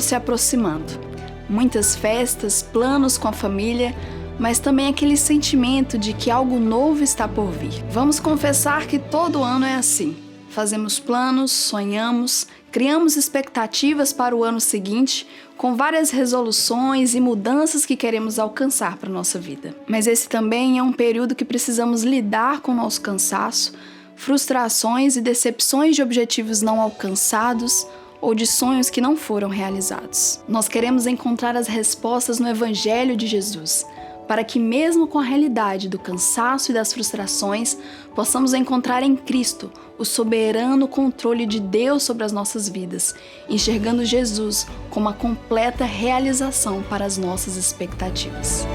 se aproximando. Muitas festas, planos com a família, mas também aquele sentimento de que algo novo está por vir. Vamos confessar que todo ano é assim. Fazemos planos, sonhamos, criamos expectativas para o ano seguinte, com várias resoluções e mudanças que queremos alcançar para a nossa vida. Mas esse também é um período que precisamos lidar com o nosso cansaço, frustrações e decepções de objetivos não alcançados ou de sonhos que não foram realizados. Nós queremos encontrar as respostas no Evangelho de Jesus, para que mesmo com a realidade do cansaço e das frustrações, possamos encontrar em Cristo o soberano controle de Deus sobre as nossas vidas, enxergando Jesus como a completa realização para as nossas expectativas.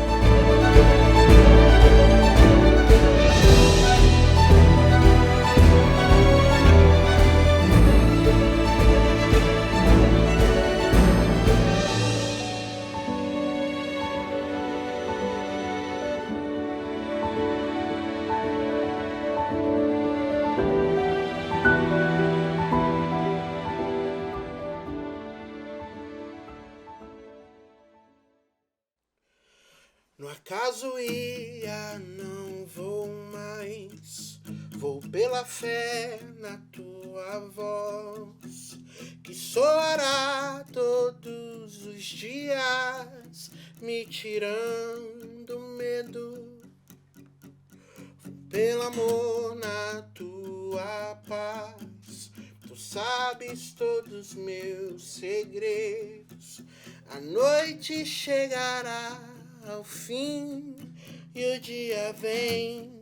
No acaso ia, não vou mais, vou pela fé na tua voz, que soará todos os dias, me tirando medo. Vou pelo amor na tua paz, tu sabes todos meus segredos, a noite chegará ao fim e o dia vem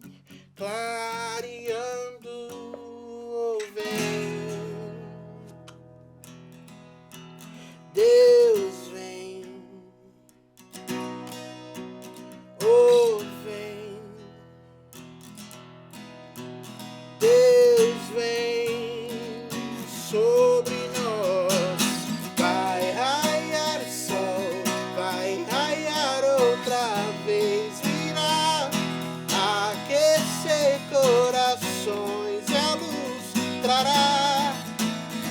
clareando, vem. Deus vem, vem. Deus vem sobre nós, vai raiar o sol, vai raiar outra vez, virá aquecer corações e a luz trará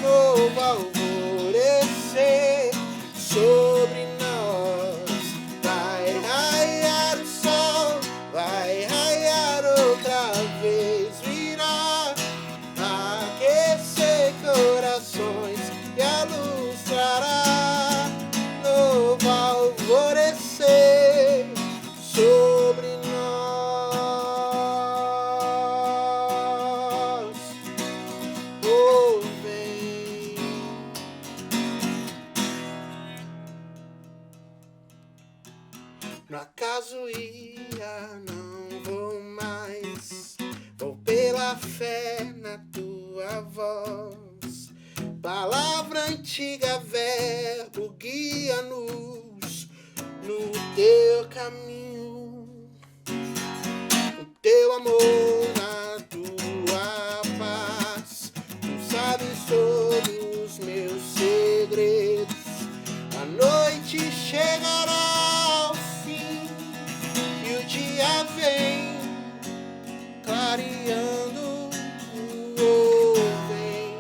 novo alvorecer sobre nós. Vai raiar o sol, vai raiar outra vez, virá aquecer corações e a luz trará novo alvorecer sobre nós. Vem. No acaso ia, não vou mais, vou pela fé na tua voz. Palavra antiga, verbo, guia-nos no teu caminho. O teu amor na tua paz, tu sabes todos os meus segredos. A noite chegará ao fim e o dia vem clareando, vem.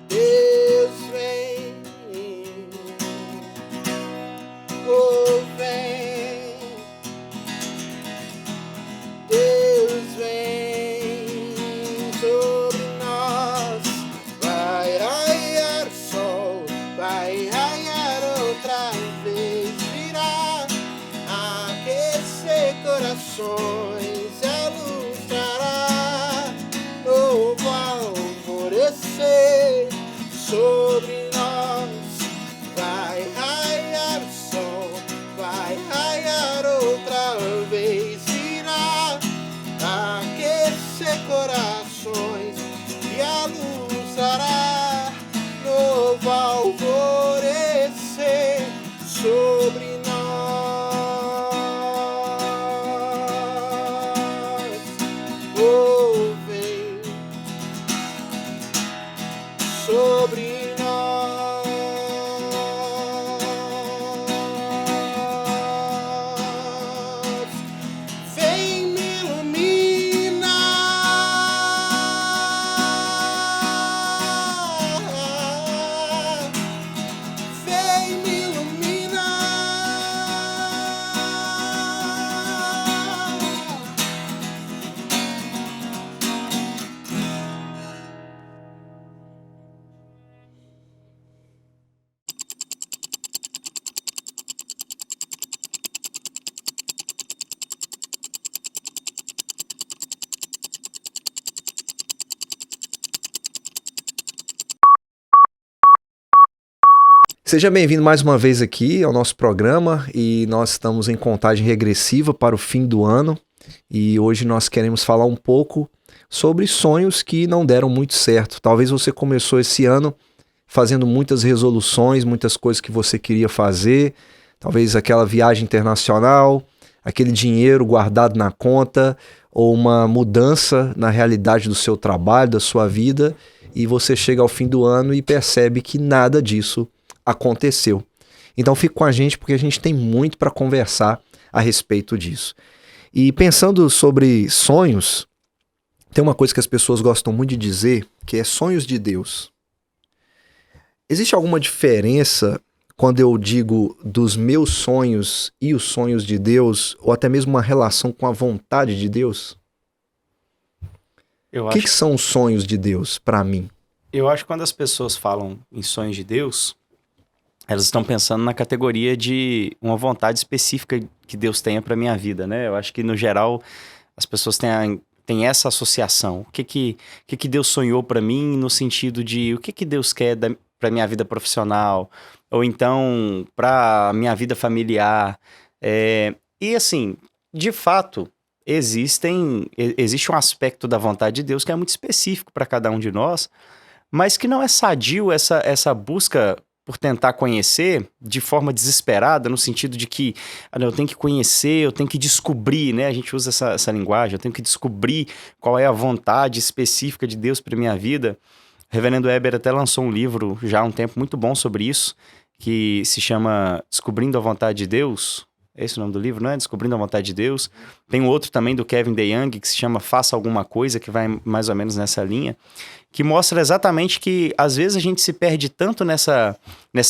Deus vem, vem. Deus vem sobre nós, vai raiar o sol, vai raiar outra vez, virá aquecer corações, a luz trará novo alvorecer sobre nós. Vai raiar o sol, vai raiar outra vez, virá aquecer corações e a luz trará novo alvorecer sobre nós. Seja bem-vindo mais uma vez aqui ao nosso programa e nós estamos em contagem regressiva para o fim do ano e hoje nós queremos falar um pouco sobre sonhos que não deram muito certo. Talvez você começou esse ano fazendo muitas resoluções, muitas coisas que você queria fazer, talvez aquela viagem internacional, aquele dinheiro guardado na conta ou uma mudança na realidade do seu trabalho, da sua vida, e você chega ao fim do ano e percebe que nada disso aconteceu. Então fique com a gente porque a gente tem muito para conversar a respeito disso. E pensando sobre sonhos, tem uma coisa que as pessoas gostam muito de dizer, que é sonhos de Deus. Existe alguma diferença quando eu digo dos meus sonhos e os sonhos de Deus, ou até mesmo uma relação com a vontade de Deus? O que são os sonhos de Deus para mim? Eu acho que quando as pessoas falam em sonhos de Deus, elas estão pensando na categoria de uma vontade específica que Deus tenha para minha vida, né? Eu acho que, no geral, as pessoas têm essa associação. O que Deus sonhou para mim no sentido de o que Deus quer para minha vida profissional, ou então para minha vida familiar. E assim, de fato, existe um aspecto da vontade de Deus que é muito específico para cada um de nós, mas que não é sadio essa busca por tentar conhecer de forma desesperada, no sentido de que eu tenho que conhecer, eu tenho que descobrir, né? A gente usa essa linguagem, eu tenho que descobrir qual é a vontade específica de Deus para minha vida. O Reverendo Heber até lançou um livro já há um tempo muito bom sobre isso, que se chama Descobrindo a Vontade de Deus. É esse o nome do livro, não é? Descobrindo a Vontade de Deus. Tem um outro também do Kevin DeYoung, que se chama Faça Alguma Coisa, que vai mais ou menos nessa linha, que mostra exatamente que às vezes a gente se perde tanto nessa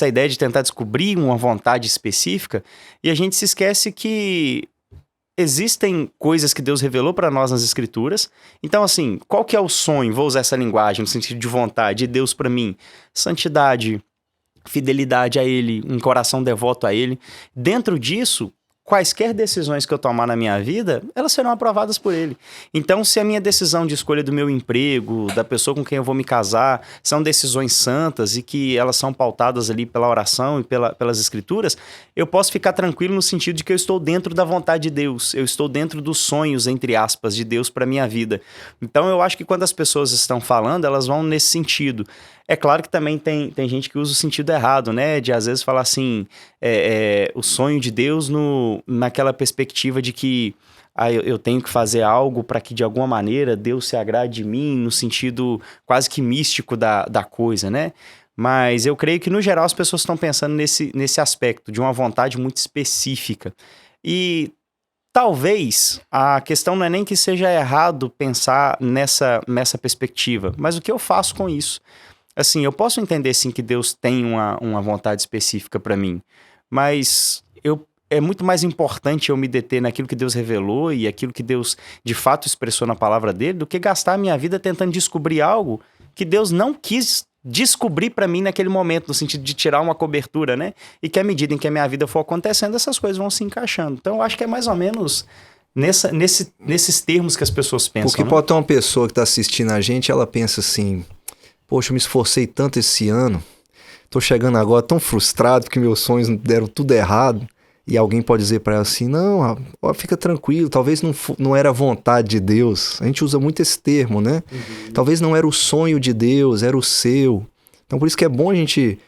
ideia de tentar descobrir uma vontade específica e a gente se esquece que existem coisas que Deus revelou para nós nas Escrituras. Então, assim, qual que é o sonho? Vou usar essa linguagem no sentido de vontade de Deus para mim. Santidade, fidelidade a Ele, um coração devoto a Ele. Dentro disso, quaisquer decisões que eu tomar na minha vida, elas serão aprovadas por Ele. Então, se a minha decisão de escolha do meu emprego, da pessoa com quem eu vou me casar, são decisões santas e que elas são pautadas ali pela oração e pelas Escrituras, eu posso ficar tranquilo no sentido de que eu estou dentro da vontade de Deus, eu estou dentro dos sonhos, entre aspas, de Deus para minha vida. Então, eu acho que quando as pessoas estão falando, elas vão nesse sentido. É claro que também tem gente que usa o sentido errado, né? De às vezes falar assim, o sonho de Deus naquela perspectiva de que eu tenho que fazer algo para que de alguma maneira Deus se agrade de mim, no sentido quase que místico da coisa, né? Mas eu creio que no geral as pessoas estão pensando nesse aspecto, de uma vontade muito específica. E talvez a questão não é nem que seja errado pensar nessa perspectiva, mas o que eu faço com isso? Assim, eu posso entender sim que Deus tem uma vontade específica para mim, mas é muito mais importante eu me deter naquilo que Deus revelou e aquilo que Deus de fato expressou na palavra dele, do que gastar a minha vida tentando descobrir algo que Deus não quis descobrir para mim naquele momento, no sentido de tirar uma cobertura, né? E que à medida em que a minha vida for acontecendo, essas coisas vão se encaixando. Então eu acho que é mais ou menos nesses termos que as pessoas pensam. Porque pode ter uma pessoa que está assistindo a gente, ela pensa assim: poxa, eu me esforcei tanto esse ano, tô chegando agora tão frustrado porque meus sonhos deram tudo errado. E alguém pode dizer para ela assim: não, fica tranquilo, talvez não era a vontade de Deus. A gente usa muito esse termo, né? Uhum. Talvez não era o sonho de Deus, era o seu. Então por isso que é bom a gente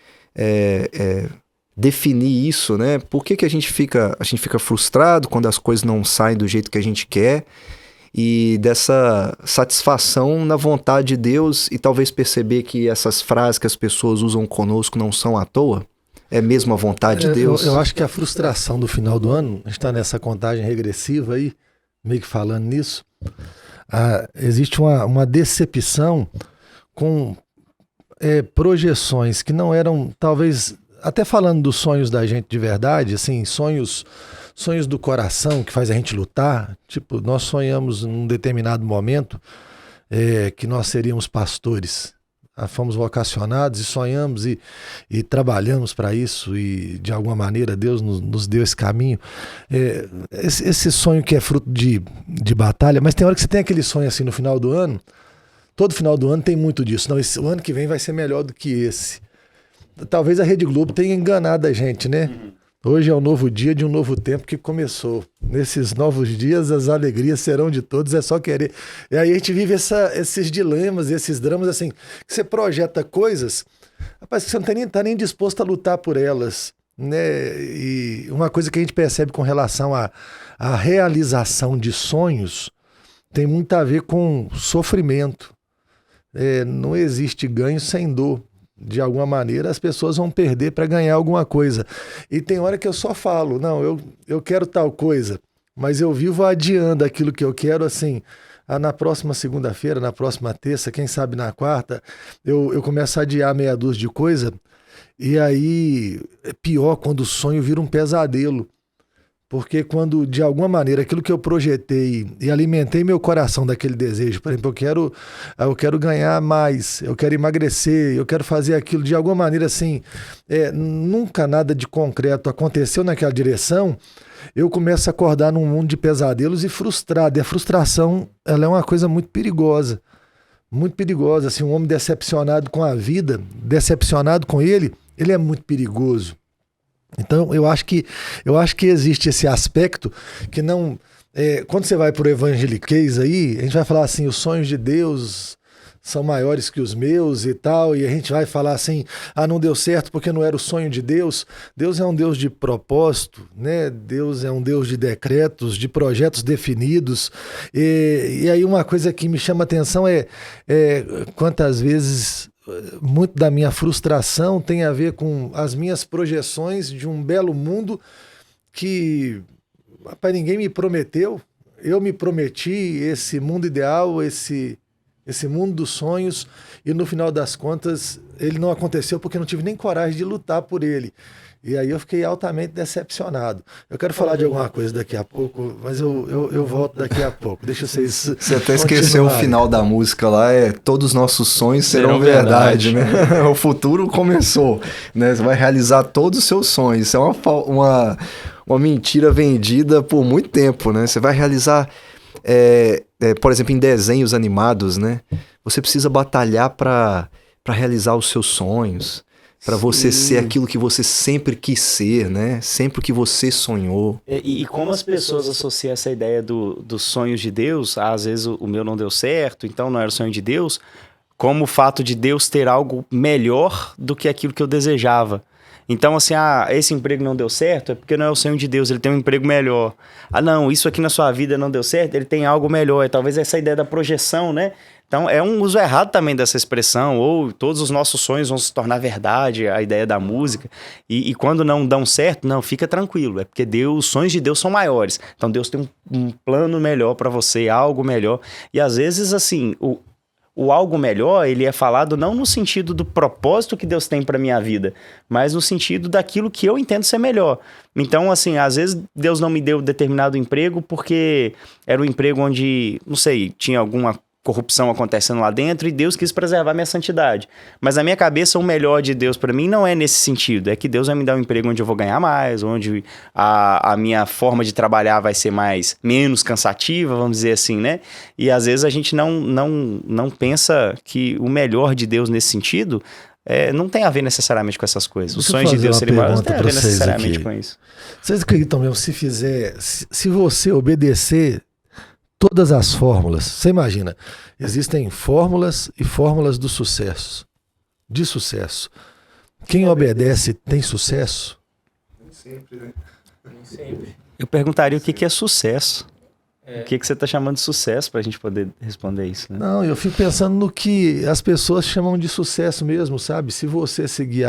definir isso, né? Por que a gente fica frustrado quando as coisas não saem do jeito que a gente quer? E dessa satisfação na vontade de Deus, e talvez perceber que essas frases que as pessoas usam conosco não são à toa. É mesmo a vontade de Deus? Eu acho que a frustração do final do ano, a gente está nessa contagem regressiva aí, meio que falando nisso, existe uma decepção com projeções que não eram, talvez, até falando dos sonhos da gente de verdade, assim, sonhos do coração que faz a gente lutar. Tipo, nós sonhamos num determinado momento que nós seríamos pastores. Fomos vocacionados e sonhamos e trabalhamos para isso, e de alguma maneira Deus nos deu esse caminho. Esse sonho que é fruto de batalha, mas tem hora que você tem aquele sonho assim no final do ano. Todo final do ano tem muito disso. Não, o ano que vem vai ser melhor do que esse. talvez a Rede Globo tenha enganado a gente, né? Hoje é um novo dia de um novo tempo que começou. Nesses novos dias, as alegrias serão de todos, é só querer. E aí a gente vive esses dilemas, esses dramas, assim, que você projeta coisas, rapaz, que você não tá nem disposto a lutar por elas, né? E uma coisa que a gente percebe com relação à realização de sonhos tem muito a ver com sofrimento. Não existe ganho sem dor. De alguma maneira as pessoas vão perder para ganhar alguma coisa. E tem hora que eu só falo, não, eu quero tal coisa, mas eu vivo adiando aquilo que eu quero, assim, na próxima segunda-feira, na próxima terça, quem sabe na quarta, eu começo a adiar meia dúzia de coisa, e aí é pior quando o sonho vira um pesadelo. Porque quando, de alguma maneira, aquilo que eu projetei e alimentei meu coração daquele desejo, por exemplo, eu quero ganhar mais, eu quero emagrecer, eu quero fazer aquilo, de alguma maneira, assim, nunca nada de concreto aconteceu naquela direção, eu começo a acordar num mundo de pesadelos e frustrado. E a frustração, ela é uma coisa muito perigosa, assim, um homem decepcionado com a vida, decepcionado com ele é muito perigoso. Então, eu acho que existe esse aspecto que não... quando você vai para o evangeliquez aí, a gente vai falar assim, os sonhos de Deus são maiores que os meus e tal, e a gente vai falar assim, não deu certo porque não era o sonho de Deus. Deus é um Deus de propósito, né? Deus é um Deus de decretos, de projetos definidos. E aí uma coisa que me chama a atenção é quantas vezes... Muito da minha frustração tem a ver com as minhas projeções de um belo mundo que, rapaz, ninguém me prometeu. Eu me prometi esse mundo ideal, esse mundo dos sonhos, e no final das contas ele não aconteceu porque eu não tive nem coragem de lutar por ele. E aí eu fiquei altamente decepcionado. Eu quero falar de alguma coisa daqui a pouco, mas eu volto daqui a pouco. Deixa vocês... Você até esqueceu o final da música lá, todos os nossos sonhos serão verdade, né? O futuro começou, né? Você vai realizar todos os seus sonhos. Isso é uma mentira vendida por muito tempo, né? Você vai realizar, por exemplo, em desenhos animados, né? Você precisa batalhar para realizar os seus sonhos. Para você ser aquilo que você sempre quis ser, né? Sempre que você sonhou. E como as pessoas associam essa ideia dos sonhos de Deus, às vezes o meu não deu certo, então não era o sonho de Deus, como o fato de Deus ter algo melhor do que aquilo que eu desejava. Então, assim, esse emprego não deu certo, é porque não é o sonho de Deus, ele tem um emprego melhor. Não, isso aqui na sua vida não deu certo, ele tem algo melhor. Talvez essa ideia da projeção, né? Então, é um uso errado também dessa expressão, ou todos os nossos sonhos vão se tornar verdade, a ideia da música. E quando não dão certo, não, fica tranquilo, é porque os sonhos de Deus são maiores. Então, Deus tem um plano melhor para você, algo melhor. E às vezes, assim, o algo melhor, ele é falado não no sentido do propósito que Deus tem para minha vida, mas no sentido daquilo que eu entendo ser melhor. Então, assim, às vezes Deus não me deu determinado emprego porque era um emprego onde, não sei, tinha alguma corrupção acontecendo lá dentro e Deus quis preservar minha santidade. Mas na minha cabeça, o melhor de Deus para mim não é nesse sentido. É que Deus vai me dar um emprego onde eu vou ganhar mais, onde a minha forma de trabalhar vai ser menos cansativa, vamos dizer assim, né? E às vezes a gente não pensa que o melhor de Deus nesse sentido não tem a ver necessariamente com essas coisas. Os sonhos de Deus serem maiores não tem a ver necessariamente com isso. Vocês acreditam mesmo, se você obedecer todas as fórmulas, você imagina, existem fórmulas e fórmulas do sucesso, de sucesso. Quem obedece tem sucesso? Nem sempre, né? Nem sempre. Eu perguntaria o que é sucesso. O que você está chamando de sucesso para a gente poder responder isso, né? Não, eu fico pensando no que as pessoas chamam de sucesso mesmo, sabe? Se você seguir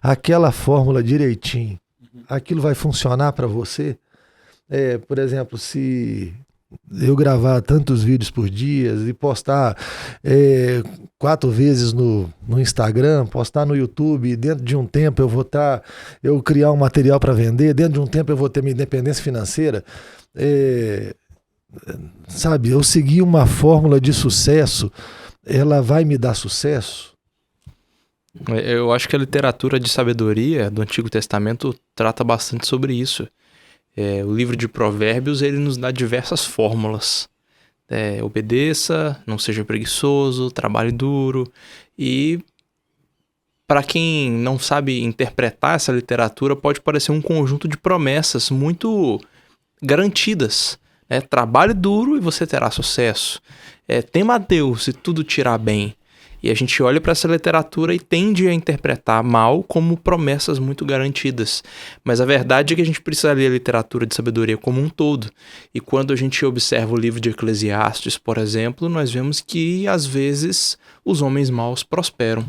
aquela fórmula direitinho, aquilo vai funcionar para você. Por exemplo, se eu gravar tantos vídeos por dia e postar 4 vezes no Instagram, postar no YouTube, dentro de um tempo eu criar um material para vender, dentro de um tempo eu vou ter minha independência financeira, sabe, eu seguir uma fórmula de sucesso, ela vai me dar sucesso? Eu acho que a literatura de sabedoria do Antigo Testamento trata bastante sobre isso. O livro de Provérbios, ele nos dá diversas fórmulas. Obedeça, não seja preguiçoso, trabalhe duro. E para quem não sabe interpretar essa literatura, pode parecer um conjunto de promessas muito garantidas. Trabalhe duro e você terá sucesso. Tema a Deus e tudo te irá bem. E a gente olha para essa literatura e tende a interpretar mal como promessas muito garantidas. Mas a verdade é que a gente precisa ler a literatura de sabedoria como um todo. E quando a gente observa o livro de Eclesiastes, por exemplo, nós vemos que, às vezes, os homens maus prosperam.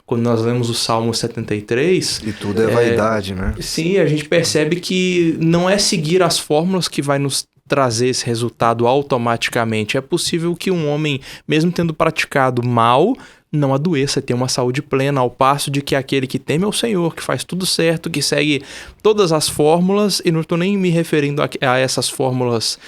Quando nós lemos o Salmo 73... E tudo é vaidade, né? Sim, a gente percebe que não é seguir as fórmulas que vai nos trazer esse resultado automaticamente. É possível que um homem, mesmo tendo praticado mal, não adoeça, tenha uma saúde plena, ao passo de que aquele que teme ao Senhor, que faz tudo certo, que segue todas as fórmulas, e não estou nem me referindo a essas fórmulas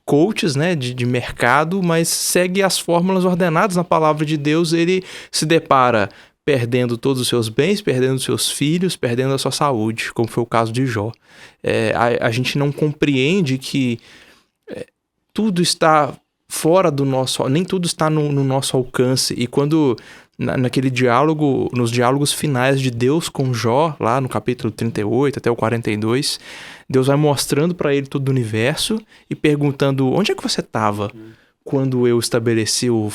coaches, né, de mercado, mas segue as fórmulas ordenadas na palavra de Deus, ele se depara perdendo todos os seus bens, perdendo os seus filhos, perdendo a sua saúde, como foi o caso de Jó. A gente não compreende que tudo está fora do nosso... Nem tudo está no nosso alcance. E quando, naquele diálogo, nos diálogos finais de Deus com Jó, lá no capítulo 38 até o 42, Deus vai mostrando para ele todo o universo e perguntando: onde é que você estava quando eu estabeleci o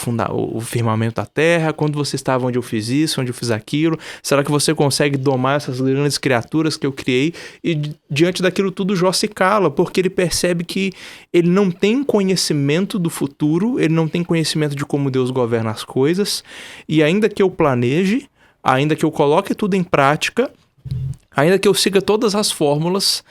firmamento da terra? Quando você estava onde eu fiz isso, onde eu fiz aquilo? Será que você consegue domar essas grandes criaturas que eu criei? E diante daquilo tudo, Jó se cala, porque ele percebe que ele não tem conhecimento do futuro, ele não tem conhecimento de como Deus governa as coisas, e ainda que eu planeje, ainda que eu coloque tudo em prática, ainda que eu siga todas as fórmulas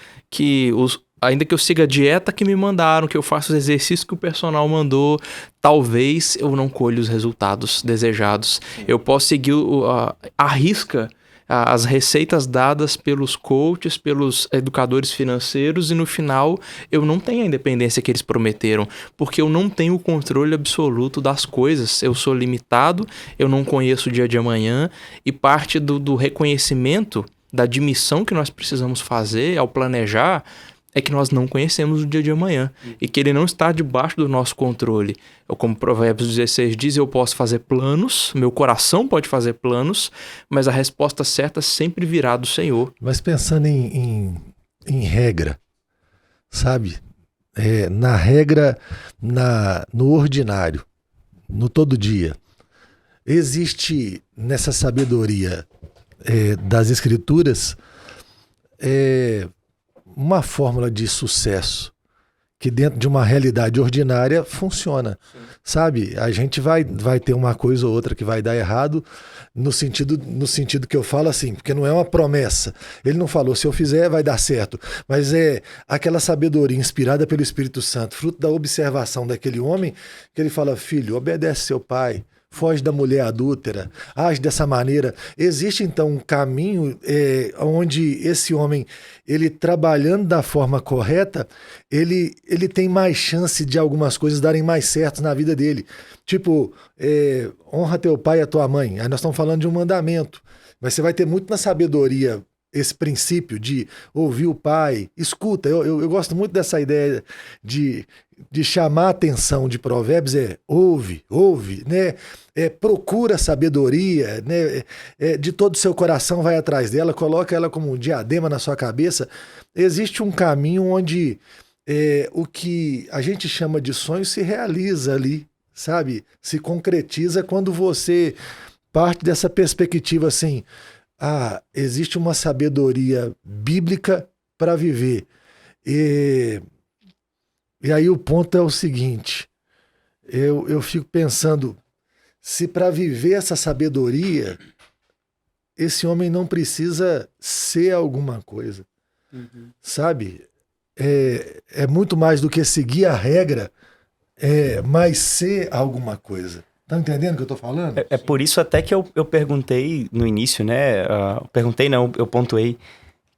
ainda que eu siga a dieta que me mandaram, que eu faça os exercícios que o personal mandou, talvez eu não colhe os resultados desejados. Eu posso seguir à risca as receitas dadas pelos coaches, pelos educadores financeiros, e no final eu não tenho a independência que eles prometeram, porque eu não tenho o controle absoluto das coisas. Eu sou limitado, eu não conheço o dia de amanhã, e parte do reconhecimento da admissão que nós precisamos fazer ao planejar é que nós não conhecemos o dia de amanhã e que ele não está debaixo do nosso controle. Como Provérbios 16 diz, eu posso fazer planos, meu coração pode fazer planos, mas a resposta certa sempre virá do Senhor. Mas pensando em regra, sabe? Na regra, no ordinário, no todo dia, existe nessa sabedoria das Escrituras uma fórmula de sucesso que dentro de uma realidade ordinária funciona. Sim. Sabe? A gente vai ter uma coisa ou outra que vai dar errado no sentido que eu falo assim, porque não é uma promessa. Ele não falou, se eu fizer vai dar certo, mas é aquela sabedoria inspirada pelo Espírito Santo, fruto da observação daquele homem, que ele fala: filho, obedece seu pai, foge da mulher adúltera, age dessa maneira. Existe então um caminho onde esse homem, ele trabalhando da forma correta, ele tem mais chance de algumas coisas darem mais certo na vida dele. Tipo, honra teu pai e a tua mãe. Aí nós estamos falando de um mandamento, mas você vai ter muito na sabedoria esse princípio de ouvir o pai. Escuta, eu gosto muito dessa ideia de chamar a atenção de Provérbios, ouve, né? Procura sabedoria, né? De todo o seu coração vai atrás dela, coloca ela como um diadema na sua cabeça. Existe um caminho onde o que a gente chama de sonho se realiza ali, sabe? Se concretiza quando você parte dessa perspectiva assim: existe uma sabedoria bíblica para viver. E aí o ponto é o seguinte, eu fico pensando, se para viver essa sabedoria, esse homem não precisa ser alguma coisa, sabe? É muito mais do que seguir a regra, mas ser alguma coisa. Tá entendendo o que eu tô falando? É por isso até que eu perguntei no início, né? Eu pontuei.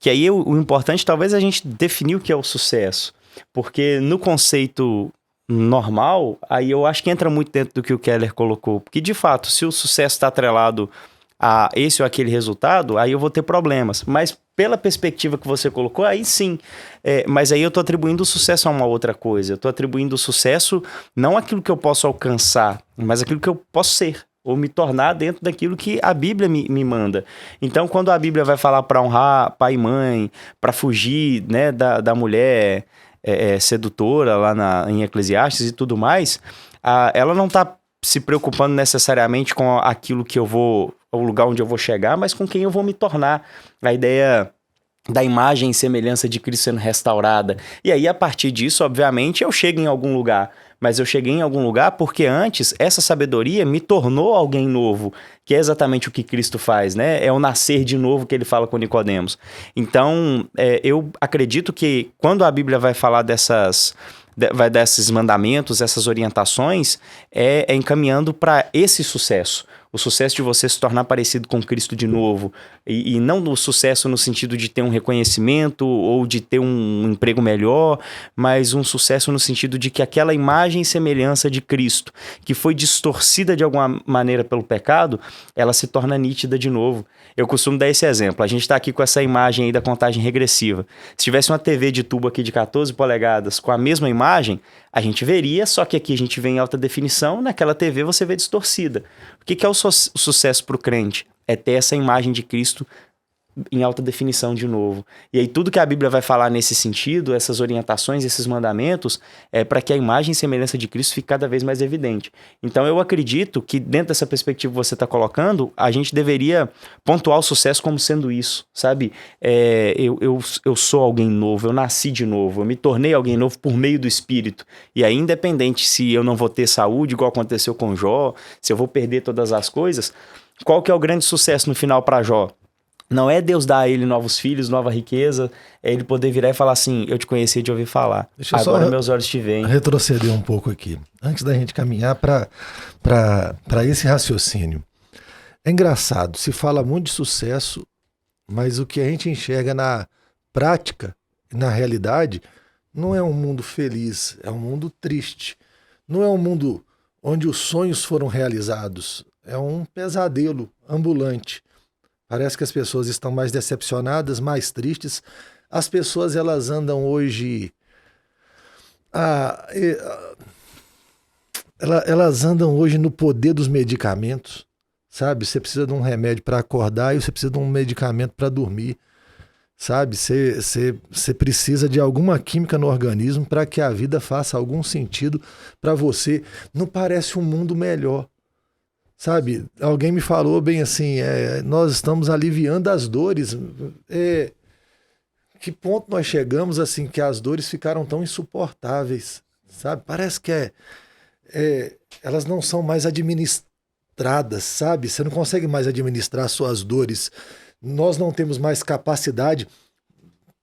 Que aí o importante talvez a gente definir o que é o sucesso. Porque no conceito normal, aí eu acho que entra muito dentro do que o Keller colocou. Porque de fato, se o sucesso está atrelado a esse ou aquele resultado, aí eu vou ter problemas. Mas pela perspectiva que você colocou, aí sim. Mas aí eu estou atribuindo o sucesso a uma outra coisa. Eu estou atribuindo o sucesso não aquilo que eu posso alcançar, mas aquilo que eu posso ser. ou me tornar dentro daquilo que a Bíblia me manda. Então, quando a Bíblia vai falar para honrar pai e mãe, para fugir, né, da mulher sedutora lá em Eclesiastes e tudo mais, ela não está se preocupando necessariamente com aquilo que eu vou, o lugar onde eu vou chegar, mas com quem eu vou me tornar. A ideia da imagem e semelhança de Cristo sendo restaurada. E aí, a partir disso, obviamente, eu chego em algum lugar. Mas eu cheguei em algum lugar porque antes essa sabedoria me tornou alguém novo, que é exatamente o que Cristo faz, né? É o nascer de novo que ele fala com Nicodemos. Então, eu acredito que quando a Bíblia vai falar desses mandamentos, essas orientações, é encaminhando para esse sucesso. O sucesso de você se tornar parecido com Cristo de novo. E não o sucesso no sentido de ter um reconhecimento ou de ter um emprego melhor, mas um sucesso no sentido de que aquela imagem e semelhança de Cristo, que foi distorcida de alguma maneira pelo pecado, ela se torna nítida de novo. Eu costumo dar esse exemplo. A gente está aqui com essa imagem aí da contagem regressiva. Se tivesse uma TV de tubo aqui de 14 polegadas com a mesma imagem, a gente veria, só que aqui a gente vê em alta definição, naquela TV você vê distorcida. O que é o sucesso para o crente? É ter essa imagem de Cristo em alta definição de novo. E aí tudo que a Bíblia vai falar nesse sentido, essas orientações, esses mandamentos, é para que a imagem e semelhança de Cristo fique cada vez mais evidente. Então eu acredito que dentro dessa perspectiva que você está colocando, a gente deveria pontuar o sucesso como sendo isso, sabe? Eu sou alguém novo, eu nasci de novo, eu me tornei alguém novo por meio do Espírito. E aí, independente se eu não vou ter saúde, igual aconteceu com Jó, se eu vou perder todas as coisas, qual que é o grande sucesso no final para Jó? Não é Deus dar a ele novos filhos, nova riqueza, é ele poder virar e falar assim, eu te conheci de ouvir falar, agora meus olhos te veem. Retroceder um pouco aqui, antes da gente caminhar para esse raciocínio. É engraçado, se fala muito de sucesso, mas o que a gente enxerga na prática, na realidade, não é um mundo feliz, é um mundo triste. Não é um mundo onde os sonhos foram realizados, é um pesadelo ambulante. Parece que as pessoas estão mais decepcionadas, mais tristes. As pessoas, elas andam hoje... elas andam hoje no poder dos medicamentos, sabe? Você precisa de um remédio para acordar e você precisa de um medicamento para dormir, sabe? Você precisa de alguma química no organismo para que a vida faça algum sentido para você. Não parece um mundo melhor. Sabe, alguém me falou bem assim, nós estamos aliviando as dores. Que ponto nós chegamos assim, que as dores ficaram tão insuportáveis, sabe? Parece que elas não são mais administradas, sabe? Você não consegue mais administrar suas dores. Nós não temos mais capacidade.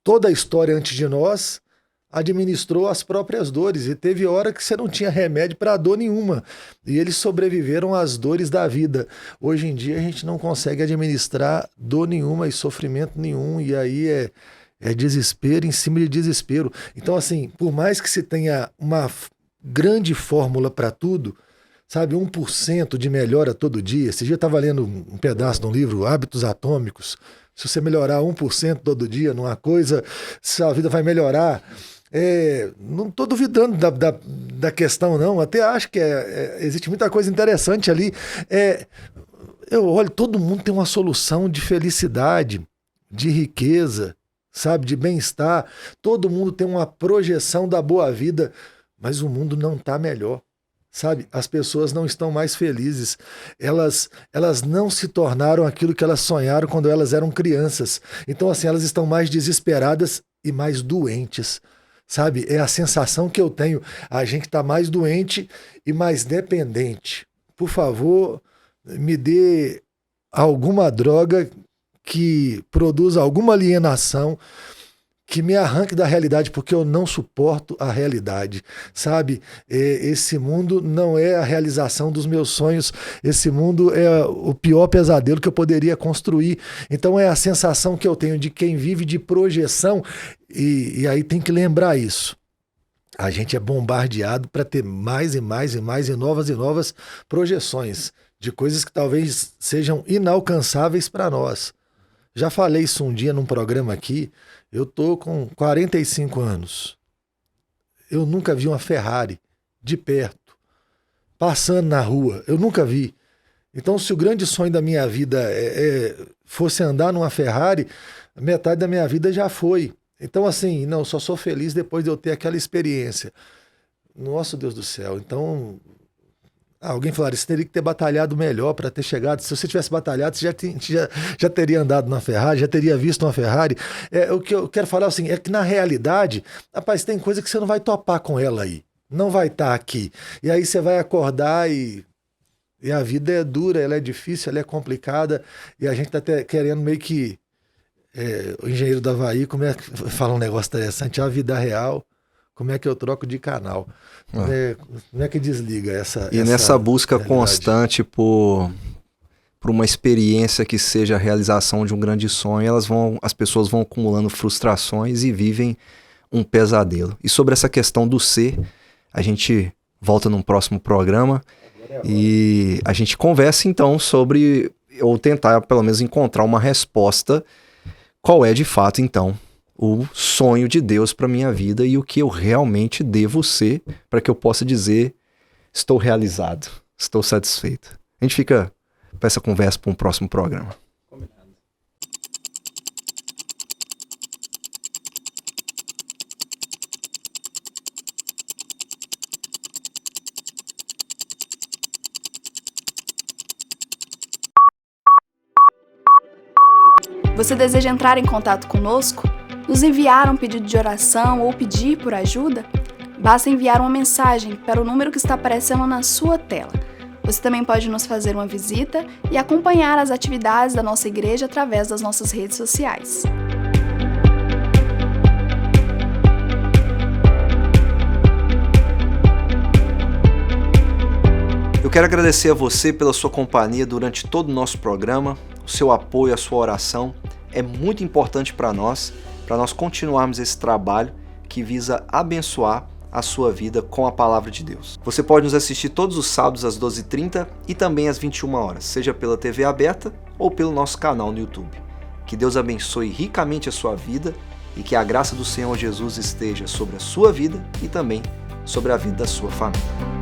Toda a história antes de nós administrou as próprias dores e teve hora que você não tinha remédio para dor nenhuma e eles sobreviveram às dores da vida. Hoje em dia a gente não consegue administrar dor nenhuma e sofrimento nenhum e aí é desespero em cima de desespero. Então assim, por mais que se tenha uma grande fórmula para tudo, sabe, 1% de melhora todo dia. Esse dia eu estava lendo um pedaço de um livro, Hábitos Atômicos. Se você melhorar 1% todo dia numa coisa, sua vida vai melhorar. Não estou duvidando da questão, não. Até acho que existe muita coisa interessante ali. Eu olho, todo mundo tem uma solução de felicidade, de riqueza, sabe, de bem-estar. Todo mundo tem uma projeção da boa vida, mas o mundo não está melhor. Sabe, as pessoas não estão mais felizes. Elas não se tornaram aquilo que elas sonharam quando elas eram crianças. Então, assim, elas estão mais desesperadas e mais doentes. Sabe, é a sensação que eu tenho. A gente está mais doente e mais dependente. Por favor, me dê alguma droga que produza alguma alienação, que me arranque da realidade, porque eu não suporto a realidade, sabe? Esse mundo não é a realização dos meus sonhos, esse mundo é o pior pesadelo que eu poderia construir. Então é a sensação que eu tenho de quem vive de projeção, e aí tem que lembrar isso. A gente é bombardeado para ter mais e mais e mais e novas projeções de coisas que talvez sejam inalcançáveis para nós. Já falei isso um dia num programa aqui. Eu tô com 45 anos. Eu nunca vi uma Ferrari de perto, passando na rua. Eu nunca vi. Então, se o grande sonho da minha vida fosse andar numa Ferrari, metade da minha vida já foi. Então, assim, não, só sou feliz depois de eu ter aquela experiência. Nosso Deus do céu. Então, alguém falaria, você teria que ter batalhado melhor para ter chegado. Se você tivesse batalhado, você já teria andado na Ferrari, já teria visto uma Ferrari. O que eu quero falar assim, é que na realidade, rapaz, tem coisa que você não vai topar com ela aí. Não vai estar aqui. E aí você vai acordar e a vida é dura, ela é difícil, ela é complicada. E a gente está até querendo meio que... o engenheiro do Havaí, como é que fala um negócio interessante, a vida real, como é que eu troco de canal? Como é que desliga essa... E nessa busca constante por uma experiência que seja a realização de um grande sonho, as pessoas vão acumulando frustrações e vivem um pesadelo. E sobre essa questão do ser, a gente volta num próximo programa e a gente conversa então sobre, ou tentar pelo menos encontrar uma resposta, qual é de fato então o sonho de Deus para minha vida e o que eu realmente devo ser para que eu possa dizer estou realizado, estou satisfeito. A gente fica para essa conversa para um próximo programa. Você deseja entrar em contato conosco? Nos enviar um pedido de oração ou pedir por ajuda? Basta enviar uma mensagem para o número que está aparecendo na sua tela. Você também pode nos fazer uma visita e acompanhar as atividades da nossa igreja através das nossas redes sociais. Eu quero agradecer a você pela sua companhia durante todo o nosso programa, o seu apoio, a sua oração. É muito importante para nós continuarmos esse trabalho que visa abençoar a sua vida com a palavra de Deus. Você pode nos assistir todos os sábados às 12h30 e também às 21 horas, seja pela TV aberta ou pelo nosso canal no YouTube. Que Deus abençoe ricamente a sua vida e que a graça do Senhor Jesus esteja sobre a sua vida e também sobre a vida da sua família.